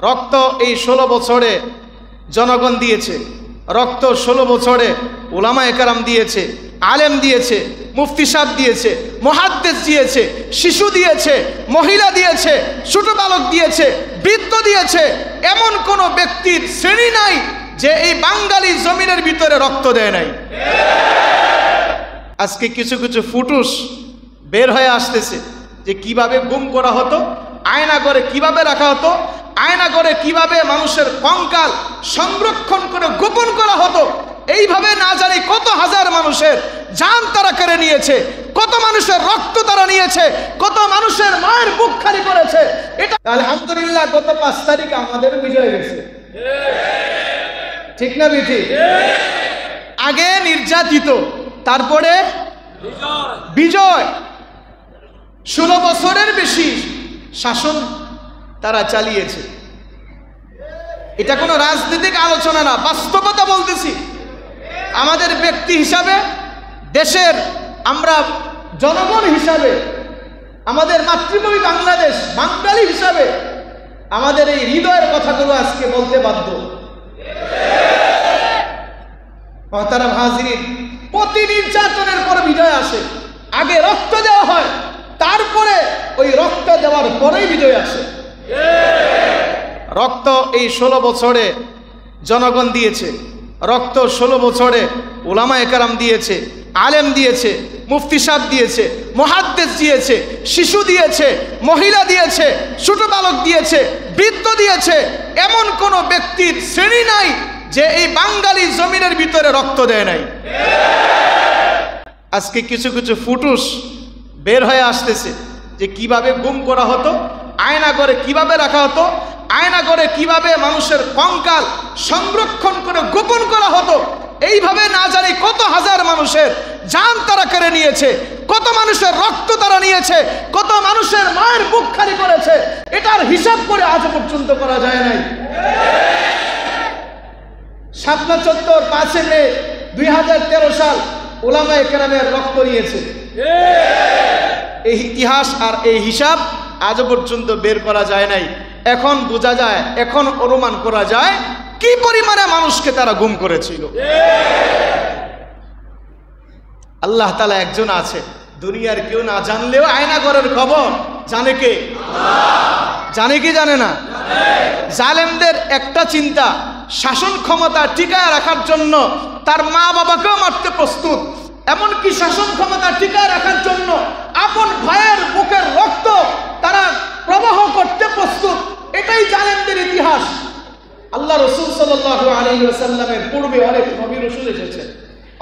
রক্ত এই 16 বছরে জনগণ দিয়েছে, রক্ত 16 বছরে উলামায়ে কেরাম দিয়েছে, আলেম দিয়েছে, মুফতি সাহেব দিয়েছে, মুহাদ্দিস দিয়েছে, শিশু দিয়েছে, মহিলা দিয়েছে, ছোট বালক দিয়েছে, বৃদ্ধ দিয়েছে। এমন কোনো ব্যক্তির শ্রেণী নাই যে এই বাঙালি জমিনের ভিতরে রক্ত দেয় নাই। আজকে কিছু কিছু ফুটুস বের হয়ে আসতেছে যে কিভাবে গুম করা হতো, আয়না করে কিভাবে রাখা হতো, আয়না করে কিভাবে মানুষের কঙ্কাল সংরক্ষণ করে গোপন করা হতো। এইভাবে না জানি কত হাজার মানুষের জান তারা কেড়ে নিয়েছে, কত মানুষের রক্ত তারা নিয়েছে, কত মানুষের মায়ের বুক খালি করেছে। এটা আলহামদুলিল্লাহ গত 5 তারিখে আমাদের বিজয় হয়েছে, ঠিক না বেঠি? আগে নির্যাতিত, তারপরে বিজয়। 16 বছরের বেশি শাসন তারা চালিয়েছে। এটা কোনো রাজনৈতিক আলোচনা না, বাস্তবতা বলতেছি। আমাদের ব্যক্তি হিসাবে, দেশের আমরা জনগণ হিসাবে, আমাদের মাতৃভূমি বাংলাদেশ, বাঙালি হিসাবে আমাদের এই হৃদয়ের কথাগুলো আজকে বলতে বাধ্য। মহতারাম হাজিরিন, প্রতি নির্যাতনের পর বিজয় আসে। আগে রক্ত দেওয়া হয়, তারপরে ওই রক্ত দেওয়ার পরেই বিজয় আসে। রক্ত এই 16 বছরে জনগণ দিয়েছে, রক্ত 16 বছরে উলামায়ে কেরাম দিয়েছে, আলেম দিয়েছে, মুফতি সাহেব দিয়েছে, মুহাদ্দিস দিয়েছে, শিশু দিয়েছে, মহিলা দিয়েছে, ছোট বালক দিয়েছে, বৃদ্ধ দিয়েছে। এমন কোনো ব্যক্তির শ্রেণী নাই যে এই বাঙালি জমিনের ভিতরে রক্ত দেয় নাই। আজকে কিছু কিছু ফুটুস বের হয়ে আসতেছে যে কিভাবে গুম করা হতো, আয়না করে কিভাবে রাখা হতো, আয়না করে কিভাবে মানুষের কঙ্কাল সংরক্ষণ করে গোপন করা হতো। এইভাবে না জানি কত হাজার মানুষের জান তারা কেড়ে নিয়েছে, কত মানুষের রক্ত তারা নিয়েছে, কত মানুষের মায়ের বুক খালি করেছে। এটার হিসাব করে আজ পর্যন্ত করা যায় নাই। শাপলা চত্বর 5 মে 2013 সাল উলামায়ে কেরামের রক্ত নিয়েছে। এই ইতিহাস আর এই হিসাব আজ পর্যন্ত বের করা যায় নাই। এখন বোঝা যায়, এখন অনুমান করা যায় কি পরিমাণে মানুষকে তারা গুম করেছিল। আল্লাহ তাআলা একজন আছে, দুনিয়ার কেউ না জানলেও আয়নাঘরের খবর জানে কে? জানে কি জানে না? জালেমদের একটা চিন্তা, শাসন ক্ষমতা টিকায় রাখার জন্য তার মা বাবাকেও মারতে প্রস্তুত, এমনকি শাসন ক্ষমতা টিকায় রাখার জন্য আপন ভাইয়ের বুকের রক্ত তারা প্রবাহ করতে প্রস্তুত। এটাই জালেমদের ইতিহাস। আল্লাহ রাসূল সাল্লাল্লাহু আলাইহি ওয়াসাল্লামের পূর্বে অনেক নবী রাসূল এসেছেন,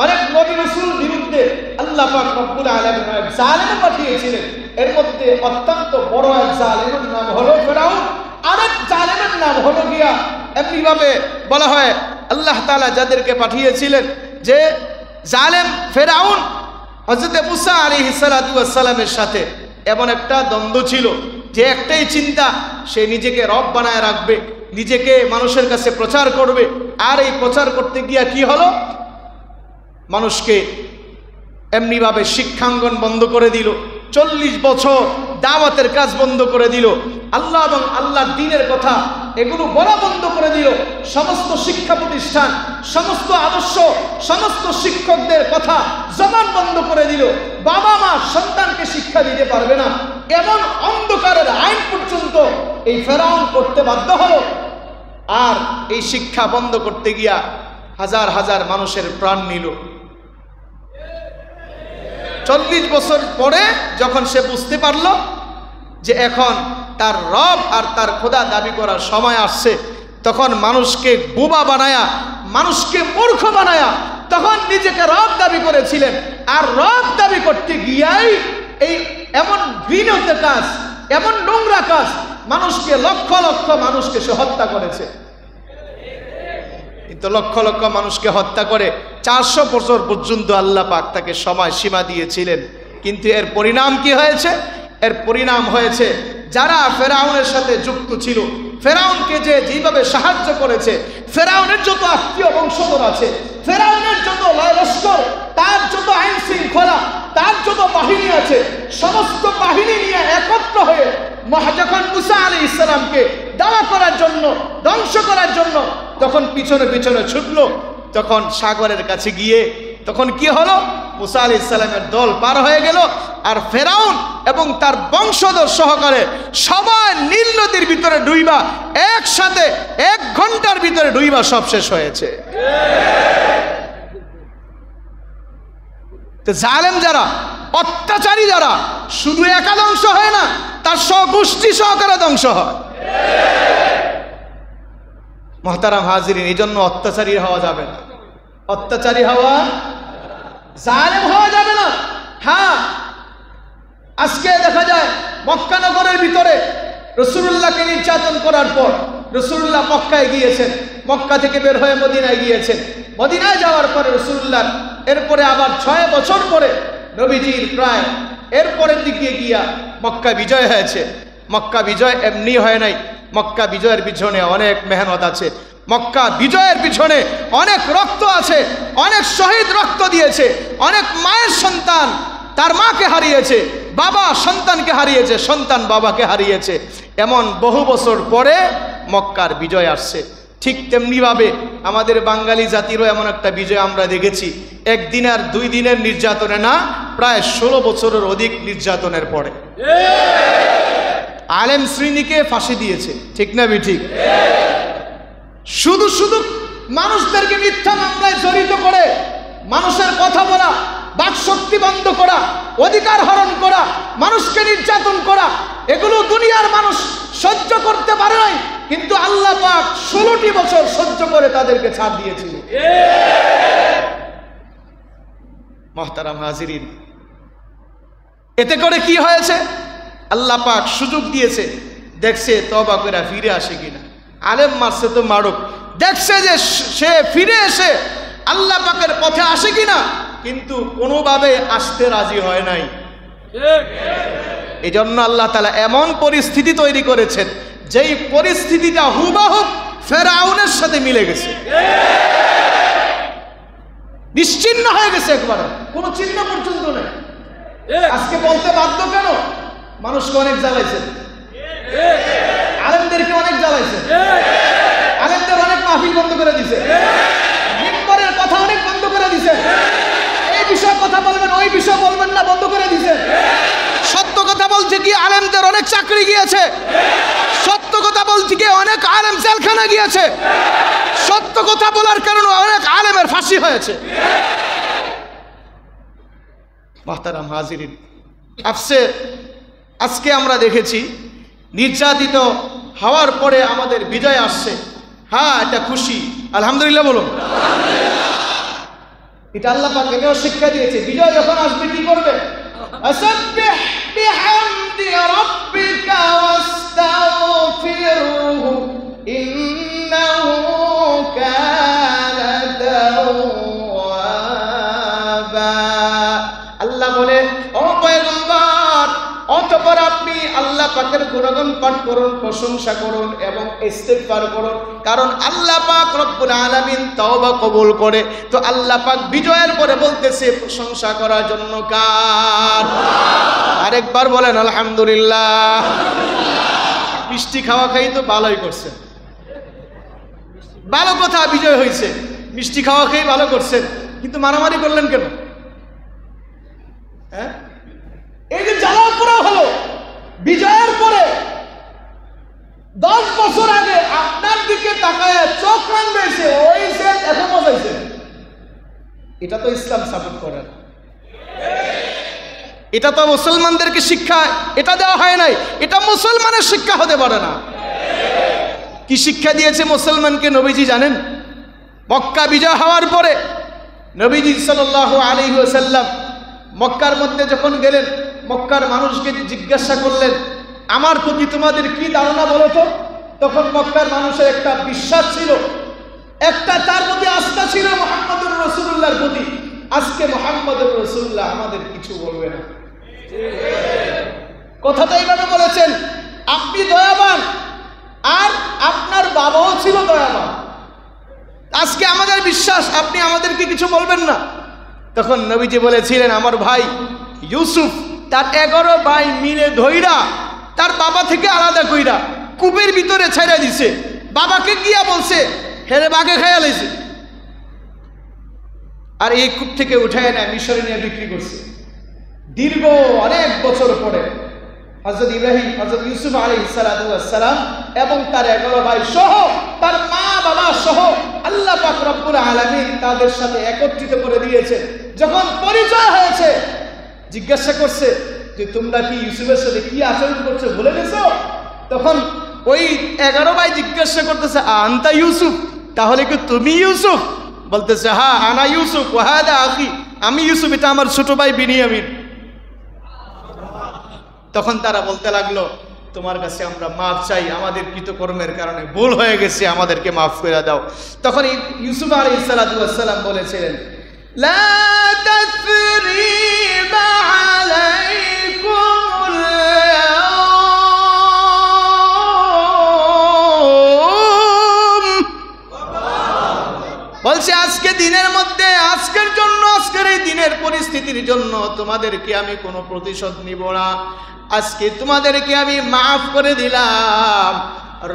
অনেক নবী রাসূল বিরুদ্ধে আল্লাহ পাক রব্বুল আলামিন জালেম পাঠিয়েছিলেন। এর মধ্যে অত্যন্ত বড় এক জালেমের নাম হলো ফেরাউন, আরেক জালেমের নাম হলো গিয়া, এমনিভাবে বলা হয় আল্লাহ তাআলা যাদেরকে পাঠিয়েছিলেন যে জালেম ফেরাউন হযরত মুসা আলাইহিস সালাতু ওয়াস সালামের সাথে এমন একটা দ্বন্দ্ব ছিল যে একটাই চিন্তা, সে নিজেকে রব বানায় রাখবে, নিজেকে মানুষের কাছে প্রচার করবে। আর এই প্রচার করতে গিয়া কি হলো, মানুষকে এমনিভাবে শিক্ষাঙ্গন বন্ধ করে দিল, 40 বছর দাওয়াতের কাজ বন্ধ করে দিল, আল্লাহ এবং আল্লাহর দ্বীনের কথা এগুলো বলা বন্ধ করে দিল। সমস্ত শিক্ষা প্রতিষ্ঠান, সমস্ত আদর্শ, সমস্ত শিক্ষকদের কথা জবান বন্ধ করে দিল। বাবা মা সন্তানকে শিক্ষা দিতে পারবে না, এমন অন্ধকারের আইন পর্যন্ত এই ফেরাউন করতে বাধ্য হলো। আর এই শিক্ষা বন্ধ করতে গিয়া হাজার হাজার মানুষের প্রাণ নিল। 40 বছর পরে যখন সে বুঝতে পারল যে এখন তার রব আর তার খোদা দাবি করার সময় আসছে, তখন মানুষকে বোবা বানায়া, মানুষকে মূর্খ বানায়া তখন নিজেকে রব দাবি করেছিলেন। আর রব দাবি করতে গিয়াই এই এমন ঘৃণিত কাজ, এমন নোংরা কাজ, মানুষকে লক্ষ লক্ষ মানুষকে সে হত্যা করেছে। কিন্তু লক্ষ লক্ষ মানুষকে হত্যা করে 400 বছর পর্যন্ত আল্লাহ পাক তাকে সময় সীমা দিয়েছিলেন। কিন্তু এর পরিণাম কি হয়েছে? এর পরিণাম হয়েছে যারা ফেরাউনের সাথে যুক্ত ছিল, ফেরাউনকে যে যেভাবে সাহায্য করেছে, ফেরাউনের যত আত্মীয় বংশধর আছে, ফেরাউনের যত লস্কর, তার যত আইন শৃঙ্খলা, তার যত বাহিনী আছে, সমস্ত বাহিনী নিয়ে একত্র হয়ে যখন মুসা আলাইহিস সালামকে দাওয়া করার জন্য, ধ্বংস করার জন্য তখন পিছনে পিছনে ছুটলো, তখন সাগরের কাছে গিয়ে তখন কি হলো, মুসা আলাইহিস সালামের দল পার হয়ে গেল, আর ফেরাউন এবং তার বংশধর সহকারে সবাই নীল নদীর ভিতরে ডুইবা, একসাথে 1 ঘন্টার ভিতরে ডুইবা সব শেষ হয়েছে। তো জালেম যারা, অত্যাচারী যারা, শুধু একা ধ্বংস হয় না, তার স্বগোষ্ঠী সহকারে ধ্বংস হয়। মুহতারাম হাজিরিন, এই জন্য অত্যাচারী হওয়া যাবে না, অত্যাচারী হওয়া, জালেম হওয়া যাবে না। হ্যাঁ, আজকে দেখা যায় মক্কা নগরের ভিতরে রাসূলুল্লাহকে নির্যাতন করার পর রাসূলুল্লাহ মক্কায় গিয়েছেন, মক্কা থেকে বের হয়ে মদিনায় গিয়েছেন। মদিনায় যাওয়ার পরে রাসূলুল্লাহ এরপরে আবার 6 বছর পরে নবীজির প্রায় এরপরের দিকে গিয়া মক্কা বিজয় হয়েছে। মক্কা বিজয় এমনি হয় নাই, মক্কা বিজয়ের পিছনে অনেক মেহনত আছে, মক্কা বিজয়ের পিছনে অনেক রক্ত আছে, অনেক শহীদ রক্ত দিয়েছে, অনেক মায়ের সন্তান তার মাকে হারিয়েছে, বাবা সন্তানকে হারিয়েছে, সন্তান বাবাকে হারিয়েছে। এমন বহু বছর পরে মক্কার বিজয় আসছে। ঠিক তেমনিভাবে আমাদের বাঙালি জাতিরও এমন একটা বিজয় আমরা দেখেছি, 1 দিন আর 2 দিনের নির্যাতনে না, প্রায় 16 বছরের অধিক নির্যাতনের পরে আলেম শ্রেণীকে ফাঁসি দিয়েছে। ঠিক না ঠিক? শুধু শুধু মানুষদেরকে মিথ্যা মামলায় জড়িত করে মানুষের কথা বলা, বাকশক্তি বন্ধ করা, অধিকার হরণ করা, মানুষকে নির্যাতন করা, এগুলো দুনিয়ার মানুষ সহ্য করতে পারে নাই, কিন্তু আল্লাহ পাক 16টি বছর সহ্য করে তাদেরকে ছাড় দিয়েছিল। মুহতারাম হাজিরিন, এতে করে কি হয়েছে? আল্লাহ পাক সুযোগ দিয়েছে, দেখছে তওবা করে ফিরে আসে কিনা। আলেম মারছে তো মারুক, দেখছে যে সে ফিরে এসে আল্লাহ পাকের পথে আসে কিনা, কিন্তু কোনোভাবে আসতে রাজি হয় নাই। এই জন্য আল্লাহ তাআলা এমন পরিস্থিতি তৈরি করেছেন, যেই পরিস্থিতিটা হুবহু ফেরাউনের সাথে মিলে গেছে, নিশ্চিহ্ন হয়ে গেছে, একবারে কোনো চিহ্ন পর্যন্ত নেই। আজকে বলতে বাধ্য কেন? মানুষকে অনেক জ্বালাইছেন, আলেমদেরকে অনেক জ্বালাইছেন, আলেমদের অনেক মাহফিল বন্ধ করে দিছে, মিম্বরের কথা অনেক বন্ধ করে দিছে, এই বিষয়ে কথা বলবেন, ওই বিষয় বলবেন না, বন্ধ করে দিছে। সত্য কথা বলছে কি আলেমদের অনেক চাকরি গিয়েছে, সত্য কথা বলছে কি অনেক আলেম জেলখানা গিয়েছে, সত্য কথা বলার কারণে অনেক আলেমের ফাঁসি হয়েছে। মুহতারাম হাজিরিন, আজকে আমরা দেখেছি নির্যাতিত হওয়ার পরে আমাদের বিজয় আসছে। হ্যাঁ, এটা খুশি, আলহামদুলিল্লাহ বলুন। এটা আল্লাহ পাক এটাও শিক্ষা দিয়েছে, বিজয় যখন আসবে কি করবে? আসাব্বিহ বিহামদি রাব্বিকা ওয়াস্তাগফিরহু ইন্নাহু কানা তাওয়াবা। আল্লাহ বলে, ও পয়গম্বর, অতঃপর আপনি আল্লাহ পাকের গুণগান পাঠ করুন, প্রশংসা করুন এবং ইস্তিগফার করুন, কারণ আল্লাহ পাক রব্বুল আলামিন তওবা কবুল করে। তো আল্লাহ পাক বিজয়ের পরে বলতেছে প্রশংসা করার জন্য কার? আরেকবার বলেন আলহামদুলিল্লাহ। মিষ্টি খাওয়া খাই তো ভালোই করছেন, ভালো কথা, বিজয় হয়েছে, মিষ্টি খাওয়া খেয়ে ভালো করছেন, কিন্তু মারামারি করলেন কেন? হ্যাঁ, এই যে জ্বালাও পোড়া হলো বিজয়ের পরে, 10 বছর আগে আপনার দিকে তাকায় চোখ রাঙাইছে, ওই সে এখন মজাইছে, এটা তো ইসলাম সাপোর্ট করে না। এটা তো মুসলমানদেরকে শিক্ষা এটা দেওয়া হয় নাই, এটা মুসলমানের শিক্ষা হতে পারে না। কি শিক্ষা দিয়েছে মুসলমানকে নবীজি জানেন? মক্কা বিজয় হওয়ার পরে নবীজি সাল্লাল্লাহু আলাইহি ওয়াসাল্লাম মক্কার মধ্যে যখন গেলেন, মক্কার মানুষকে জিজ্ঞাসা করলেন, আমার প্রতি তোমাদের কি ধারণা বলো তো? তখন মক্কার মানুষের একটা বিশ্বাস ছিল, একটা তার প্রতি আস্থা ছিল মুহাম্মদুর রাসূলুল্লাহর প্রতি। আজকে মুহাম্মদুর রাসূলুল্লাহ আমাদের কিছু বলবে না। কথাটা এইভাবে বলেছেন, আপনি দয়াবান আর আপনার বাবাও ছিল দয়াবান, আজকে আমাদের বিশ্বাস আপনি আমাদেরকে কিছু বলবেন না। তখন নবীজি বলেছিলেন, আমার ভাই ইউসুফ তার 11 ভাই মিলে ধইরা তার বাবা থেকে আলাদা কইরা কূপের ভিতরে ছেড়ে দিছে। বাবাকে গিয়া বলছে হেরে বাঘে খাইয়া লাইছে, আর এই কূপ থেকে উঠায় নেয় মিশরে নিয়ে বিক্রি করছে। দীর্ঘ অনেক বছর পরে হযরত ইব্রাহিম, হযরত ইউসুফ আলাইহিস সালাম এবং তার 11 ভাই সহ তার মা বাবা সহ আল্লাহ পাক রব্বুল আলামিন তাদের সাথে একত্রিত করে দিয়েছে। যখন পরিচয় হয়েছে জিজ্ঞাসা করছে যে তোমরা কি ইউসুফের সাথে কি আচরণ করছো ভুলে গেছো? তখন ওই 11 ভাই জিজ্ঞাসা করতেছে আনতা ইউসুফ, তাহলে কি তুমি ইউসুফ? বলতেছে হ্যাঁ আনা ইউসুফ ওয়া হাদা আখি, আমি ইউসুফ, এটা আমার ছোট ভাই বিনিয়ামিন। তখন তারা বলতে লাগলো তোমার কাছে আমরা মাফ চাই, আমাদের কৃতকর্মের কারণে ভুল হয়ে গেছে, আমাদেরকে মাফ করে দাও। তখন ইউসুফ আলাইহিস সালাম বলেছিলেন লা তাসরিবা আলাইকুমুল ইয়াউম, বলছে আজকে দিনের মধ্যে, আজকের জন্য, আজকের এই দিনের পরিস্থিতির জন্য তোমাদেরকে আমি কোনো প্রতিশোধ নিব না। আজকে তোমাদেরকে আমি মাফ করে দিলাম।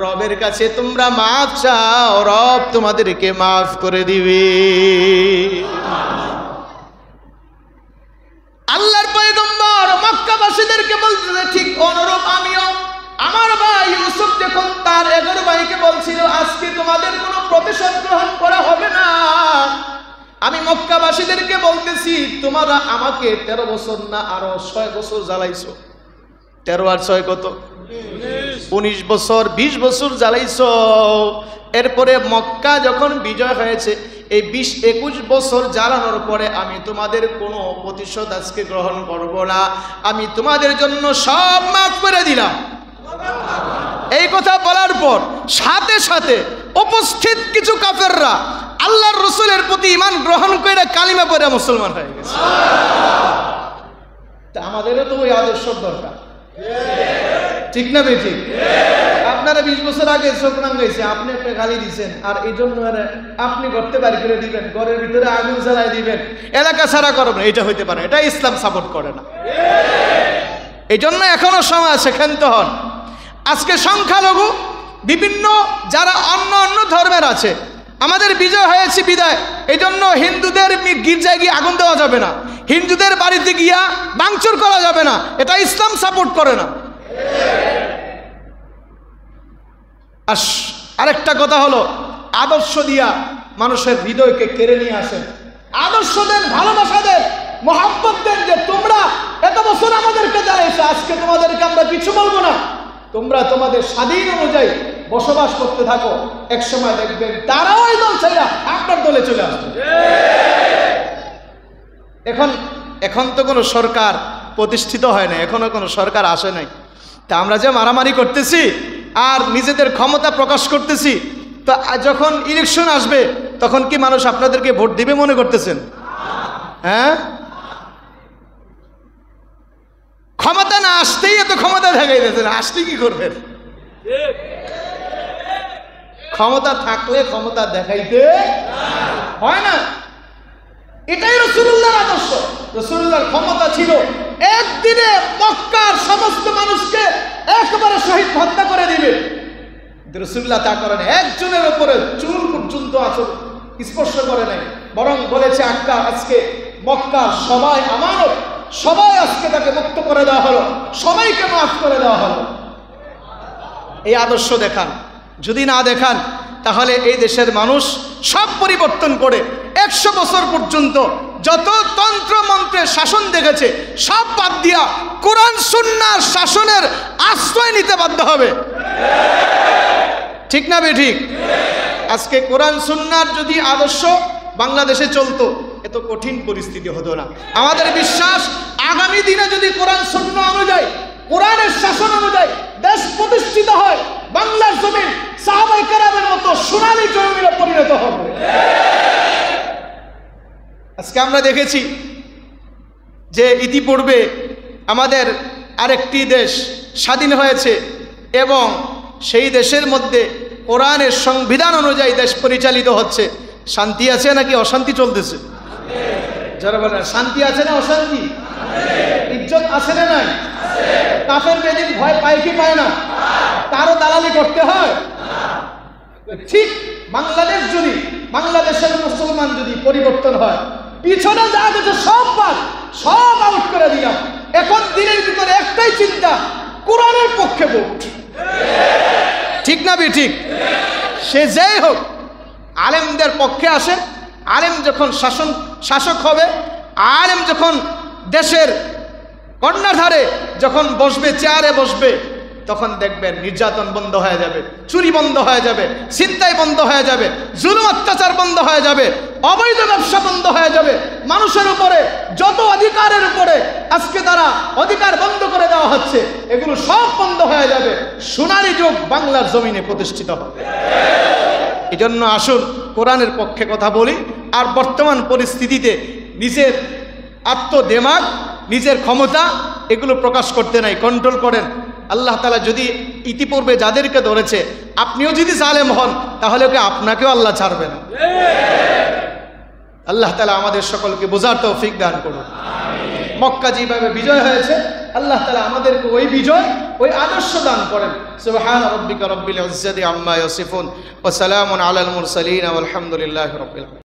রবের কাছে তোমরা মাফ চাও, রব তোমাদেরকে মাফ করে দিবে। আল্লাহর পয়গম্বর মক্কাবাসীদেরকে বলতেছে ঠিক অনুরূপ আমিও আমার ভাই ইউসুফ যখন তার 11 ভাইকে বলছিল আজকে তোমাদের কোনো প্রতিশোধ গ্রহণ করা হবে না, আমি মক্কাবাসীদেরকে বলতেছি তোমরা আমাকে 13 বছর না আরো 6 বছর জ্বালাইছো। 13 আর 6 কত? 19 বছর, 20 বছর জ্বালাইছো। এরপরে মক্কা যখন বিজয় হয়েছে এই 20-21 বছর জ্বালানোর পরে আমি তোমাদের কোনো প্রতিশোধ আজকে গ্রহণ করব না, আমি তোমাদের জন্য সব মাফ করে দিলাম। এই কথা বলার পর সাথে সাথে উপস্থিত কিছু কাফেররা আল্লাহর রাসূলের প্রতি ঈমান গ্রহণ করে কালিমা পড়ে মুসলমান হয়ে গেছে। তা আমাদেরও তো ওই আদর্শ দরকার, ঠিক না বেঠি? আপনারা 20 বছর আগে চোখ রাঙাইছে, আপনি একটা গালি দিচ্ছেন, আর এই জন্য আপনি করতে বাড়ি করে দিবেন, ঘরের ভিতরে আগুন জ্বালাই দিবেন, এলাকা ছাড়া করবেন, এটা হইতে পারে, এটা ইসলাম সাপোর্ট করে না। এই জন্য এখনো সময় আছে, ক্ষান্ত হন। আজকে সংখ্যালঘু বিভিন্ন যারা অন্য অন্য ধর্মের আছে, আমাদের বিজয় হয়েছে বিদায়, এই জন্য হিন্দুদের গির্জায় গিয়ে আগুন দেওয়া যাবে না, হিন্দুদের বাড়িতে গিয়া ভাঙচুর করা যাবে না, এটা ইসলাম সাপোর্ট করে না। আরেকটা কথা হলো আদর্শ দিয়া মানুষের হৃদয়কে কেড়ে নিয়ে আসেন। আদর্শ দেন, ভালোবাসা দেন, মহব্বত দেন, যে তোমরা এত বছর আমাদেরকে জ্বালাইছো, আজকে তোমাদেরকে আমরা কিছু বলবো না, তোমরা তোমাদের স্বাধীন অনুযায়ী বসবাস করতে থাকো। এক সময় দেখবেন তারাও এই দল ছেড়ে আপনার দলে চলে আসবে। এখন তো কোনো সরকার প্রতিষ্ঠিত হয় না, এখনো কোনো সরকার আসে নাই। তা আমরা যে মারামারি করতেছি আর নিজেদের ক্ষমতা প্রকাশ করতেছি, তো যখন ইলেকশন আসবে তখন কি মানুষ আপনাদেরকে ভোট দিবে মনে করতেছেন? হ্যাঁ, ক্ষমতা না আসতেই এত ক্ষমতা দেখাই দিয়েছেন, আসলে কি করবেন? ক্ষমতা থাকলে ক্ষমতা দেখাইতে হয় না। এটাই রাসূলুল্লাহর আদর্শ। রাসূলুল্লাহর ক্ষমতা ছিল একদিনে মক্কার সমস্ত মানুষকে একবারে শহীদ হত্যা করে দিবে। রাসূলুল্লাহ তা করেন, একজনের উপরে চুল পর্যন্ত স্পর্শ করে নাই, বরং বলেছে আজকে মক্কার সবাই আমানত, সবাই আজকে তাকে মুক্ত করে দেওয়া হলো, সবাইকে মাফ করে দেওয়া হলো। এই আদর্শ দেখান, যদি না দেখান তাহলে এই দেশের মানুষ সব পরিবর্তন করে 100 বছর পর্যন্ত যত তন্ত্র মন্ত্রের শাসন দেখেছে সব বাদ দিয়া কোরআন সুন্নাহর শাসনের আশ্রয় নিতে বাধ্য হবে, ঠিক না বেঠিক? আজকে কোরআন সুন্নাহর যদি আদর্শ বাংলাদেশে চলতো এত কঠিন পরিস্থিতি হতো না। আমাদের বিশ্বাস আগামী দিনে যদি কোরআন সুন্নাহ অনুযায়ী, কোরআনের শাসন অনুযায়ী দেশ প্রতিষ্ঠিত হয়, বাংলার জমিন সাহাবায়ে কেরামের মতো সোনালী জমিনে পরিণত হবে। আজকে আমরা দেখেছি যে ইতিপূর্বে আমাদের আরেকটি দেশ স্বাধীন হয়েছে এবং সেই দেশের মধ্যে কোরআনের সংবিধান অনুযায়ী দেশ পরিচালিত হচ্ছে। শান্তি আছে নাকি অশান্তি চলতেছে? যারা বলেন শান্তি আছে না অশান্তি? ইজ্জত আছে না নাই? কাফের বেদিন ভয় পায় কি পায় না? তারও দালালি করতে হয়। ঠিক বাংলাদেশ যদি, বাংলাদেশের মুসলমান যদি পরিবর্তন হয়, পিছনে যা কিছু সব বাদ, সব আউট করে দিলাম। এখন দিনের ভিতরে একটাই চিন্তা, কোরআনের পক্ষে ভোট। ঠিক না ঠিক? সে যেই হোক, আলেমদের পক্ষে আসে। আলেম যখন শাসক হবে, আলেম যখন দেশের কর্ণধারে যখন বসবে, চেয়ারে বসবে, তখন দেখবেন নির্যাতন বন্ধ হয়ে যাবে, চুরি বন্ধ হয়ে যাবে, ছিনতাই বন্ধ হয়ে যাবে, জুলুম অত্যাচার বন্ধ হয়ে যাবে, অবৈধ ব্যবসা বন্ধ হয়ে যাবে। মানুষের উপরে যত অধিকারের উপরে আজকে তারা অধিকার বন্ধ করে দেওয়া হচ্ছে, এগুলো সব বন্ধ হয়ে যাবে। সোনালী যুগ বাংলার জমিনে প্রতিষ্ঠিত হবে। এই জন্য আসুন কোরআনের পক্ষে কথা বলি। আর বর্তমান পরিস্থিতিতে নিজের আত্মদেমাগ, নিজের ক্ষমতা এগুলো প্রকাশ করতে নাই, কন্ট্রোল করেন। আল্লাহ তাআলা যদি ইতিপূর্বে যাদেরকে ধরেছে, আপনিও যদি জালেম হন, তাহলে ওকে আপনাকেও আল্লাহ ছাড়বে না। আল্লাহ তাআলা আমাদের সকলকে বোঝার তৌফিক দান করুন। মক্কা যেভাবে বিজয় হয়েছে, আল্লাহ তাআলা আমাদেরকে ওই বিজয়, ওই আদর্শ দান করেন। সুবহানা রাব্বিকা রাব্বিল ইজ্জাতি আম্মা ইয়াসিফুন ওয়া সালামুন আলাল মুরসালিন ওয়া আলহামদুলিল্লাহি রাব্বিল আলামিন।